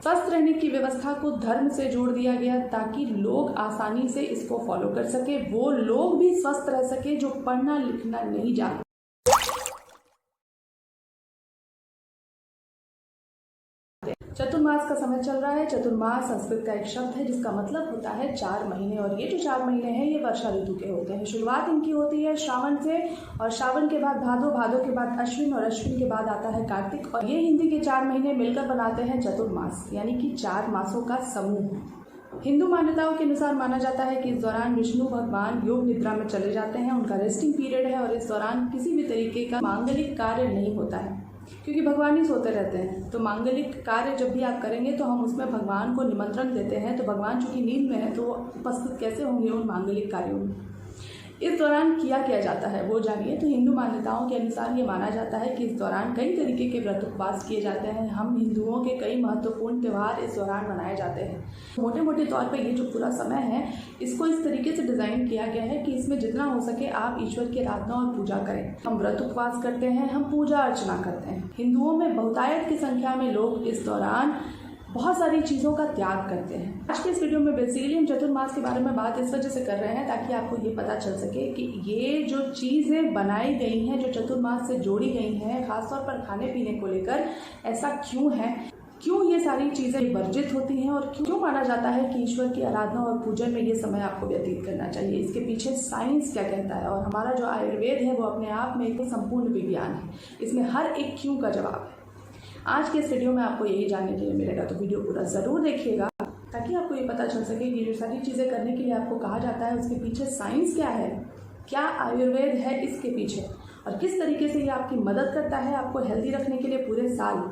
स्वस्थ रहने की व्यवस्था को धर्म से जोड़ दिया गया ताकि लोग आसानी से इसको फॉलो कर सके, वो लोग भी स्वस्थ रह सके जो पढ़ना लिखना नहीं जानते। चतुर्मास का समय चल रहा है। चतुर्मास संस्कृत का एक शब्द है जिसका मतलब होता है 4 महीने, और ये जो 4 महीने हैं ये वर्षा ऋतु के होते हैं। शुरुआत इनकी होती है श्रावण से, और श्रावण के बाद भादो, भादो के बाद अश्विन, और अश्विन के बाद आता है कार्तिक, और ये हिंदी के 4 महीने मिलकर बनाते हैं चतुर्मास, यानी कि 4 मासों का समूह। हिंदू मान्यताओं के अनुसार माना जाता है कि इस दौरान विष्णु भगवान योग निद्रा में चले जाते हैं, उनका रेस्टिंग पीरियड है, और इस दौरान किसी भी तरीके का मांगलिक कार्य नहीं होता है क्योंकि भगवान ही सोते रहते हैं। तो मांगलिक कार्य जब भी आप करेंगे तो हम उसमें भगवान को निमंत्रण देते हैं, तो भगवान चूंकि नींद में है तो वो उपस्थित कैसे होंगे उन मांगलिक कार्यों में। इस दौरान किया जाता है वो जानिए। तो हिंदू मान्यताओं के अनुसार ये माना जाता है कि इस दौरान कई तरीके के व्रत उपवास किए जाते हैं। हम हिंदुओं के कई महत्वपूर्ण त्यौहार इस दौरान मनाए जाते हैं। मोटे मोटे तौर पर ये जो पूरा समय है इसको इस तरीके से डिज़ाइन किया गया है कि इसमें जितना हो सके आप ईश्वर की आराधना और पूजा करें। हम व्रत उपवास करते हैं, हम पूजा अर्चना करते हैं। हिंदुओं में बहुतायत की संख्या में लोग इस दौरान बहुत सारी चीज़ों का त्याग करते हैं। आज के इस वीडियो में बेसिकली हम चतुर्मास के बारे में बात इस वजह से कर रहे हैं ताकि आपको ये पता चल सके कि ये जो चीज़ें बनाई गई हैं, जो चतुर्मास से जोड़ी गई हैं, खासतौर पर खाने पीने को लेकर, ऐसा क्यों है, क्यों ये सारी चीज़ें वर्जित होती हैं, और क्यों माना जाता है कि ईश्वर की आराधना और पूजन में ये समय आपको व्यतीत करना चाहिए। इसके पीछे साइंस क्या कहता है, और हमारा जो आयुर्वेद है वो अपने आप में एक संपूर्ण विज्ञान है। इसमें हर एक क्यों का जवाब है। आज के इस वीडियो में आपको यही जानने के लिए मिलेगा, तो वीडियो पूरा ज़रूर देखिएगा ताकि आपको ये पता चल सके कि जो सारी चीज़ें करने के लिए आपको कहा जाता है उसके पीछे साइंस क्या है, क्या आयुर्वेद है इसके पीछे, और किस तरीके से ये आपकी मदद करता है आपको हेल्दी रखने के लिए पूरे साल,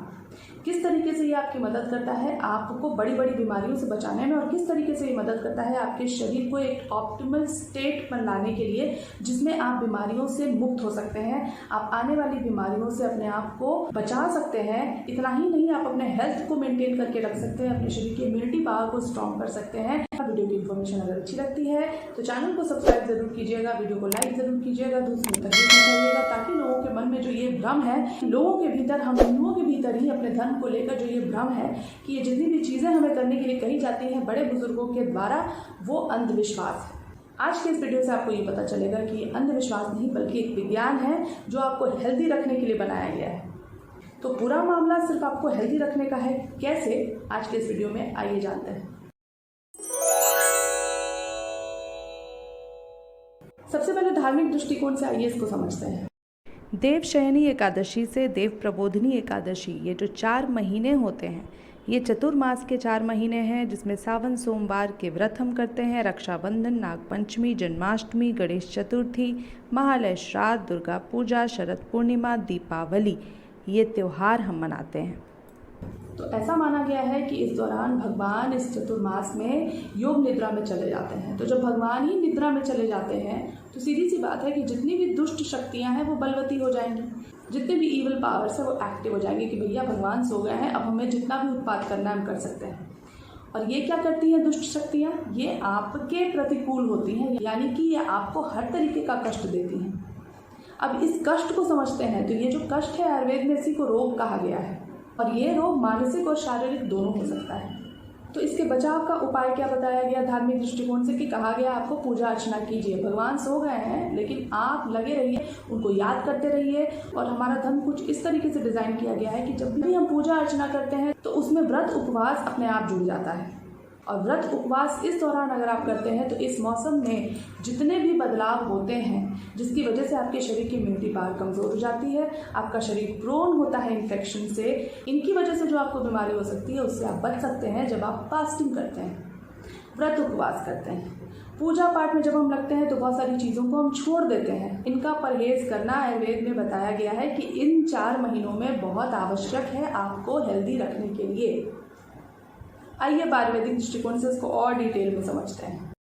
किस तरीके से ये आपकी मदद करता है आपको बड़ी बड़ी बीमारियों से बचाने में, और किस तरीके से ये मदद करता है आपके शरीर को एक ऑप्टिमल स्टेट पर लाने के लिए जिसमें आप बीमारियों से मुक्त हो सकते हैं, आप आने वाली बीमारियों से अपने आप को बचा सकते हैं। इतना ही नहीं, आप अपने हेल्थ को मेंटेन करके रख सकते हैं, अपने शरीर की इम्यूनिटी पावर को स्ट्रॉन्ग कर सकते हैं। वीडियो की इन्फॉर्मेशन अगर अच्छी लगती है तो चैनल को सब्सक्राइब जरूर कीजिएगा, वीडियो को लाइक जरूर कीजिएगा, दूसरों तक भी पहुंचाइएगा ताकि लोगों के मन में जो ये भ्रम है, लोगों के भीतर, हम हिंदुओं के भीतर ही अपने धर्म को लेकर जो ये भ्रम है कि ये जितनी भी चीज़ें हमें करने के लिए कही जाती हैं बड़े बुजुर्गों के द्वारा, वो अंधविश्वास है। आज के इस वीडियो से आपको ये पता चलेगा कि ये अंधविश्वास नहीं बल्कि एक विज्ञान है जो आपको हेल्दी रखने के लिए बनाया गया है। तो पूरा मामला सिर्फ आपको हेल्दी रखने का है। कैसे, आज के इस वीडियो में आइए जानते हैं। सबसे पहले धार्मिक दृष्टिकोण से आइए इसको समझते हैं। देवशयनी एकादशी से देव प्रबोधिनी एकादशी, ये जो 4 महीने होते हैं, ये चतुर्मास के 4 महीने हैं जिसमें सावन सोमवार के व्रत हम करते हैं। रक्षाबंधन, नागपंचमी, जन्माष्टमी, गणेश चतुर्थी, महालय श्राद्ध, दुर्गा पूजा, शरद पूर्णिमा, दीपावली, ये त्यौहार हम मनाते हैं। तो ऐसा माना गया है कि इस दौरान भगवान इस चतुर्मास में योग निद्रा में चले जाते हैं। तो जब भगवान ही निद्रा में चले जाते हैं तो सीधी सी बात है कि जितनी भी दुष्ट शक्तियां हैं वो बलवती हो जाएंगी, जितने भी ईवल पावर्स है वो एक्टिव हो जाएंगे कि भैया भगवान सो गए हैं, अब हमें जितना भी उत्पाद करना है हम कर सकते हैं। और ये क्या करती हैं दुष्ट शक्तियाँ, ये आपके प्रतिकूल होती हैं, यानी कि ये आपको हर तरीके का कष्ट देती हैं। अब इस कष्ट को समझते हैं तो ये जो कष्ट है आयुर्वेद में इसी को रोग कहा गया है, और ये रोग मानसिक और शारीरिक दोनों हो सकता है। तो इसके बचाव का उपाय क्या बताया गया धार्मिक दृष्टिकोण से कि कहा गया आपको पूजा अर्चना कीजिए। भगवान सो गए हैं लेकिन आप लगे रहिए, उनको याद करते रहिए। और हमारा धर्म कुछ इस तरीके से डिज़ाइन किया गया है कि जब भी हम पूजा अर्चना करते हैं तो उसमें व्रत उपवास अपने आप जुड़ जाता है। और व्रत उपवास इस दौरान अगर आप करते हैं तो इस मौसम में जितने भी बदलाव होते हैं जिसकी वजह से आपके शरीर की इम्यूनिटी पावर कमज़ोर हो जाती है, आपका शरीर प्रोन होता है इन्फेक्शन से, इनकी वजह से जो आपको बीमारी हो सकती है उससे आप बच सकते हैं जब आप फास्टिंग करते हैं, व्रत उपवास करते हैं। पूजा पाठ में जब हम लगते हैं तो बहुत सारी चीज़ों को हम छोड़ देते हैं। इनका परहेज करना आयुर्वेद में बताया गया है कि इन 4 महीनों में बहुत आवश्यक है आपको हेल्दी रखने के लिए। आइए आयुर्वेदिक दृष्टिकोण से इसको और डिटेल में समझते हैं।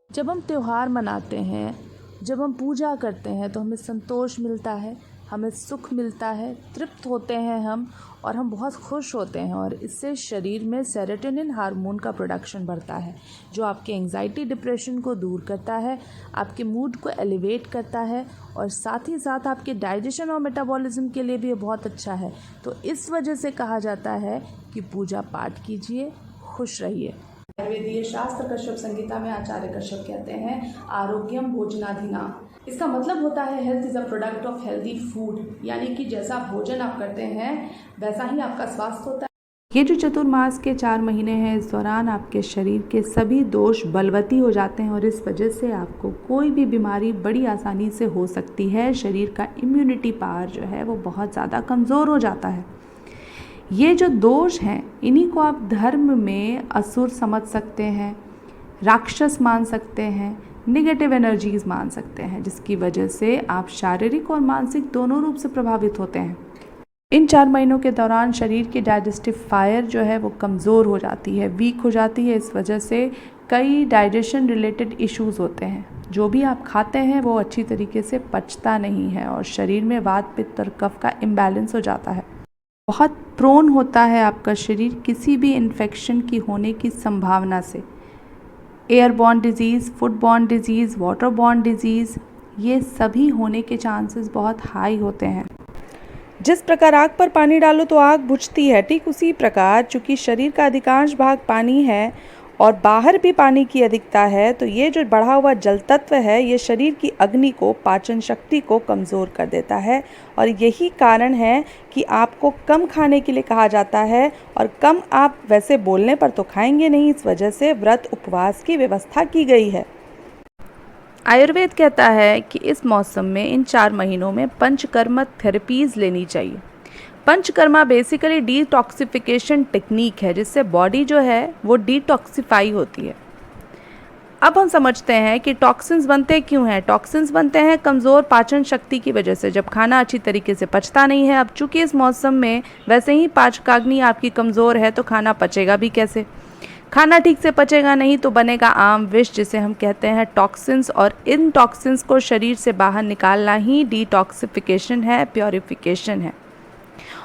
जब हम त्यौहार मनाते हैं, जब हम पूजा करते हैं तो हमें संतोष मिलता है, हमें सुख मिलता है, तृप्त होते हैं हम और हम बहुत खुश होते हैं और इससे शरीर में सेरोटोनिन हार्मोन का प्रोडक्शन बढ़ता है जो आपके एंग्जाइटी डिप्रेशन को दूर करता है, आपके मूड को एलिवेट करता है और साथ ही साथ आपके डाइजेशन और मेटाबॉलिज्म के लिए भी ये बहुत अच्छा है। तो इस वजह से कहा जाता है कि पूजा पाठ कीजिए, खुश रहिए। आयुर्वेदीय शास्त्र कश्यप संहिता में आचार्य कश्यप कहते हैं आरोग्यम भोजनाधिना। इसका मतलब होता है health is a product of healthy food, यानी कि जैसा भोजन आप करते हैं वैसा ही आपका स्वास्थ्य होता है। ये जो चतुर्मास के 4 महीने हैं, इस दौरान आपके शरीर के सभी दोष बलवती हो जाते हैं और इस वजह से आपको कोई भी बीमारी बड़ी आसानी से हो सकती है। शरीर का इम्यूनिटी पावर जो है वो बहुत ज़्यादा कमज़ोर हो जाता है। ये जो दोष हैं इन्हीं को आप धर्म में असुर समझ सकते हैं, राक्षस मान सकते हैं, नेगेटिव एनर्जीज मान सकते हैं, जिसकी वजह से आप शारीरिक और मानसिक दोनों रूप से प्रभावित होते हैं। इन 4 महीनों के दौरान शरीर की डाइजेस्टिव फायर जो है वो कमज़ोर हो जाती है, वीक हो जाती है। इस वजह से कई डाइजेशन रिलेटेड इश्यूज़ होते हैं। जो भी आप खाते हैं वो अच्छी तरीके से पचता नहीं है और शरीर में वात पित्त और कफ का इम्बैलेंस हो जाता है। बहुत प्रोन होता है आपका शरीर किसी भी इन्फेक्शन की होने की संभावना से। Airborne disease, foodborne disease, waterborne disease, ये सभी होने के चांसेस बहुत हाई होते हैं। जिस प्रकार आग पर पानी डालो तो आग बुझती है, ठीक उसी प्रकार चूँकि शरीर का अधिकांश भाग पानी है और बाहर भी पानी की अधिकता है, तो ये जो बढ़ा हुआ जल तत्व है ये शरीर की अग्नि को, पाचन शक्ति को कमज़ोर कर देता है और यही कारण है कि आपको कम खाने के लिए कहा जाता है और कम आप वैसे बोलने पर तो खाएंगे नहीं, इस वजह से व्रत उपवास की व्यवस्था की गई है। आयुर्वेद कहता है कि इस मौसम में इन 4 महीनों में पंचकर्म थेरेपीज़ लेनी चाहिए। पंचकर्मा बेसिकली डिटॉक्सिफिकेशन टेक्निक है जिससे बॉडी जो है वो डिटॉक्सिफाई होती है। अब हम समझते हैं कि टॉक्सिन्स बनते क्यों हैं। टॉक्सिन्स बनते हैं कमज़ोर पाचन शक्ति की वजह से, जब खाना अच्छी तरीके से पचता नहीं है। अब चूँकि इस मौसम में वैसे ही पाचकाग्नि आपकी कमज़ोर है तो खाना पचेगा भी कैसे। खाना ठीक से पचेगा नहीं तो बनेगा आम विष, जिसे हम कहते हैं टॉक्सिन्स, और इन टॉक्सिन्स को शरीर से बाहर निकालना ही डिटॉक्सिफिकेशन है, प्योरिफिकेशन है।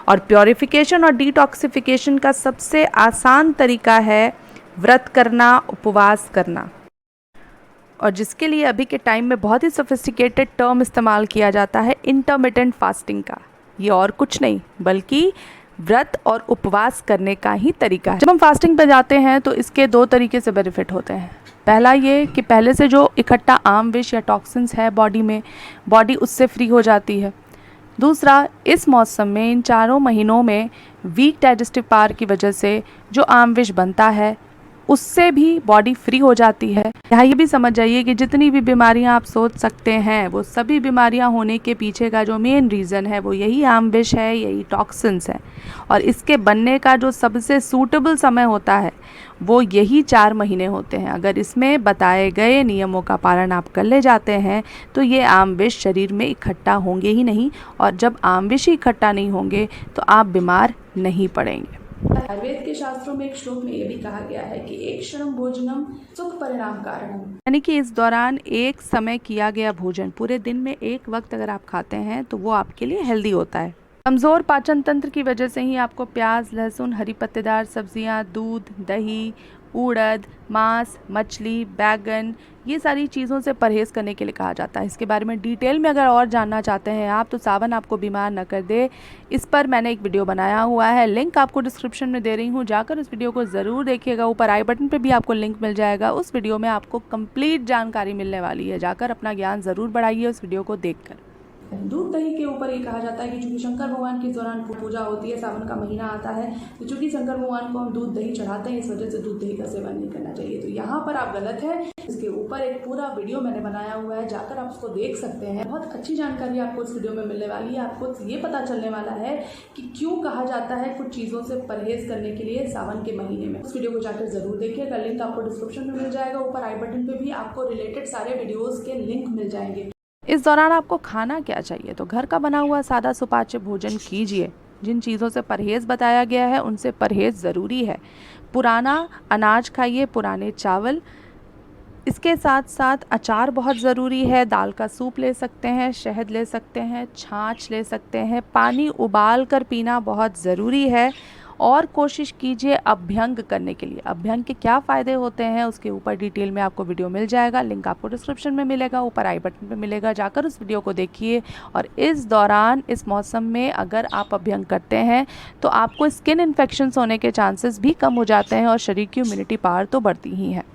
और प्योरिफिकेशन और डिटॉक्सिफिकेशन का सबसे आसान तरीका है व्रत करना, उपवास करना, और जिसके लिए अभी के टाइम में बहुत ही सोफिस्टिकेटेड टर्म इस्तेमाल किया जाता है इंटरमिटेंट फास्टिंग का। ये और कुछ नहीं बल्कि व्रत और उपवास करने का ही तरीका है। जब हम फास्टिंग पे जाते हैं तो इसके 2 तरीके से बेनिफिट होते हैं। पहला ये कि पहले से जो इकट्ठा आम विष या टॉक्सिन्स है बॉडी में, बॉडी उससे फ्री हो जाती है। दूसरा, इस मौसम में इन 4 महीनों में वीक डाइजेस्टिव पावर की वजह से जो आम विष बनता है उससे भी बॉडी फ्री हो जाती है। यहाँ ये भी समझ जाइए कि जितनी भी बीमारियाँ आप सोच सकते हैं वो सभी बीमारियाँ होने के पीछे का जो मेन रीज़न है वो यही आम विष है, यही टॉक्सिन्स है। और इसके बनने का जो सबसे सूटेबल समय होता है वो यही 4 महीने होते हैं। अगर इसमें बताए गए नियमों का पालन आप कर ले जाते हैं तो ये आम विष शरीर में इकट्ठा होंगे ही नहीं, और जब आम विष ही इकट्ठा नहीं होंगे तो आप बीमार नहीं पड़ेंगे। आयुर्वेद के शास्त्रों में एक श्लोक में ये भी कहा गया है कि एक क्षणम भोजनम सुख परिणाम कारणम, यानी कि इस दौरान एक समय किया गया भोजन, पूरे दिन में एक वक्त अगर आप खाते हैं तो वो आपके लिए हेल्दी होता है। कमज़ोर पाचन तंत्र की वजह से ही आपको प्याज, लहसुन, हरी पत्तेदार सब्जियां, दूध, दही, उड़द, मांस, मछली, बैगन, ये सारी चीज़ों से परहेज़ करने के लिए कहा जाता है। इसके बारे में डिटेल में अगर और जानना चाहते हैं आप तो सावन आपको बीमार न कर दे, इस पर मैंने एक वीडियो बनाया हुआ है, लिंक आपको डिस्क्रिप्शन में दे रही हूँ, जाकर उस वीडियो को ज़रूर देखिएगा। ऊपर आई बटन पे भी आपको लिंक मिल जाएगा। उस वीडियो में आपको कंप्लीट जानकारी मिलने वाली है, जाकर अपना ज्ञान ज़रूर बढ़ाइए उस वीडियो को देखकर। दूध दही के ऊपर ये कहा जाता है कि चूंकि शंकर भगवान के दौरान पूजा होती है, सावन का महीना आता है, तो चूंकि शंकर भगवान को हम दूध दही चढ़ाते हैं, इस वजह से दूध दही का सेवन नहीं करना चाहिए। तो यहाँ पर आप गलत है। इसके ऊपर एक पूरा वीडियो मैंने बनाया हुआ है, जाकर आप उसको देख सकते हैं। बहुत अच्छी जानकारी आपको इस वीडियो में मिलने वाली है। आपको ये पता चलने वाला है कि क्यों कहा जाता है कुछ चीज़ों से परहेज करने के लिए सावन के महीने में। उस वीडियो को जाकर जरूर देखिएगा, लिंक आपको डिस्क्रिप्शन में मिल जाएगा। ऊपर आई बटन पे भी आपको रिलेटेड सारे वीडियोज़ के लिंक मिल जाएंगे। इस दौरान आपको खाना क्या चाहिए, तो घर का बना हुआ सादा सुपाच्य भोजन कीजिए। जिन चीज़ों से परहेज़ बताया गया है उनसे परहेज़ ज़रूरी है। पुराना अनाज खाइए, पुराने चावल, इसके साथ साथ अचार बहुत ज़रूरी है। दाल का सूप ले सकते हैं, शहद ले सकते हैं, छाछ ले सकते हैं। पानी उबाल कर पीना बहुत ज़रूरी है और कोशिश कीजिए अभ्यंग करने के लिए। अभ्यंग के क्या फ़ायदे होते हैं उसके ऊपर डिटेल में आपको वीडियो मिल जाएगा, लिंक आपको डिस्क्रिप्शन में मिलेगा, ऊपर आई बटन पे मिलेगा, जाकर उस वीडियो को देखिए। और इस दौरान इस मौसम में अगर आप अभ्यंग करते हैं तो आपको स्किन इन्फेक्शंस होने के चांसेस भी कम हो जाते हैं और शरीर की इम्यूनिटी पावर तो बढ़ती ही है।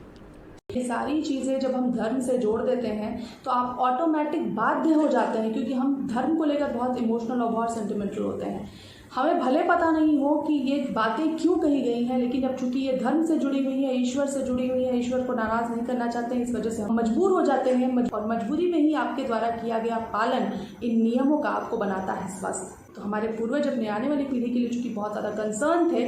ये सारी चीज़ें जब हम धर्म से जोड़ देते हैं तो आप ऑटोमेटिक बाध्य हो जाते हैं, क्योंकि हम धर्म को लेकर बहुत इमोशनल और बहुत सेंटिमेंटल होते हैं। हमें भले पता नहीं हो कि ये बातें क्यों कही गई हैं, लेकिन अब चूंकि ये धर्म से जुड़ी हुई है, ईश्वर से जुड़ी हुई है, ईश्वर को नाराज़ नहीं करना चाहते हैं, इस वजह से हम मजबूर हो जाते हैं। और मजबूरी में ही आपके द्वारा किया गया पालन इन नियमों का आपको बनाता है स्वस्थ। तो हमारे पूर्वज अपने आने वाली पीढ़ी के लिए चूंकि बहुत ज़्यादा कंसर्न थे,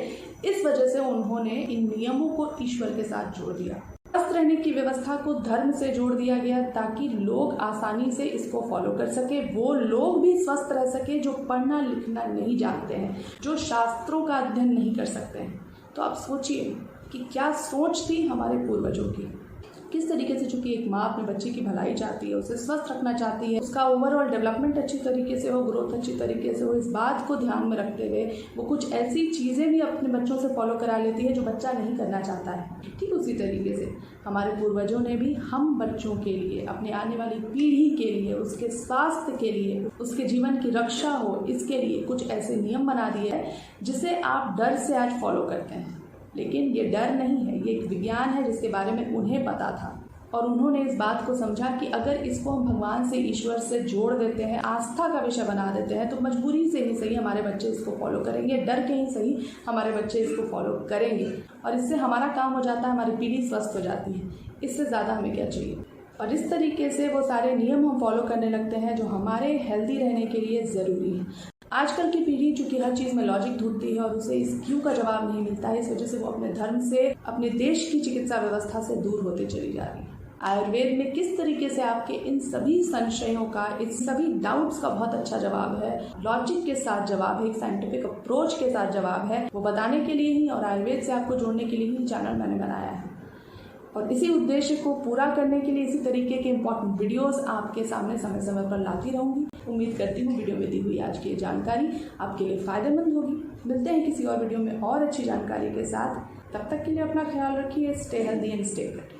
इस वजह से उन्होंने इन नियमों को ईश्वर के साथ जोड़ दिया। स्वस्थ रहने की व्यवस्था को धर्म से जोड़ दिया गया ताकि लोग आसानी से इसको फॉलो कर सके। वो लोग भी स्वस्थ रह सके जो पढ़ना लिखना नहीं जानते हैं, जो शास्त्रों का अध्ययन नहीं कर सकते हैं। तो आप सोचिए कि क्या सोच थी हमारे पूर्वजों की, किस तरीके से चूंकि एक माँ अपने बच्चे की भलाई चाहती है, उसे स्वस्थ रखना चाहती है, उसका ओवरऑल डेवलपमेंट अच्छी तरीके से हो, ग्रोथ अच्छी तरीके से हो, इस बात को ध्यान में रखते हुए वो कुछ ऐसी चीज़ें भी अपने बच्चों से फॉलो करा लेती है जो बच्चा नहीं करना चाहता है। ठीक उसी तरीके से हमारे पूर्वजों ने भी हम बच्चों के लिए, अपने आने वाली पीढ़ी के लिए, उसके स्वास्थ्य के लिए, उसके जीवन की रक्षा हो, इसके लिए कुछ ऐसे नियम बना दिए हैं जिसे आप डर से आज फॉलो करते हैं। लेकिन ये डर नहीं है, ये एक विज्ञान है जिसके बारे में उन्हें पता था और उन्होंने इस बात को समझा कि अगर इसको हम भगवान से, ईश्वर से जोड़ देते हैं, आस्था का विषय बना देते हैं, तो मजबूरी से ही सही हमारे बच्चे इसको फॉलो करेंगे, डर के ही सही हमारे बच्चे इसको फॉलो करेंगे और इससे हमारा काम हो जाता है, हमारी पीढ़ी स्वस्थ हो जाती है। इससे ज़्यादा हमें क्या चाहिए। और इस तरीके से वो सारे नियम हम फॉलो करने लगते हैं जो हमारे हेल्दी रहने के लिए ज़रूरी है। आजकल की पीढ़ी चूंकि हर चीज़ में लॉजिक ढूंढती है और उसे इस क्यों का जवाब नहीं मिलता है, इस वजह से वो अपने धर्म से, अपने देश की चिकित्सा व्यवस्था से दूर होते चली जा रही है। आयुर्वेद में किस तरीके से आपके इन सभी संशयों का, इन सभी डाउट्स का बहुत अच्छा जवाब है, लॉजिक के साथ जवाब है, एक साइंटिफिक अप्रोच के साथ जवाब है, वो बताने के लिए ही और आयुर्वेद से आपको जोड़ने के लिए ही चैनल मैंने बनाया है। और इसी उद्देश्य को पूरा करने के लिए इसी तरीके के इम्पोर्टेंट वीडियोस आपके सामने समय समय पर लाती रहूंगी। उम्मीद करती हूँ वीडियो में दी हुई आज की जानकारी आपके लिए फ़ायदेमंद होगी। मिलते हैं किसी और वीडियो में और अच्छी जानकारी के साथ। तब तक के लिए अपना ख्याल रखिए। Stay healthy and stay fit.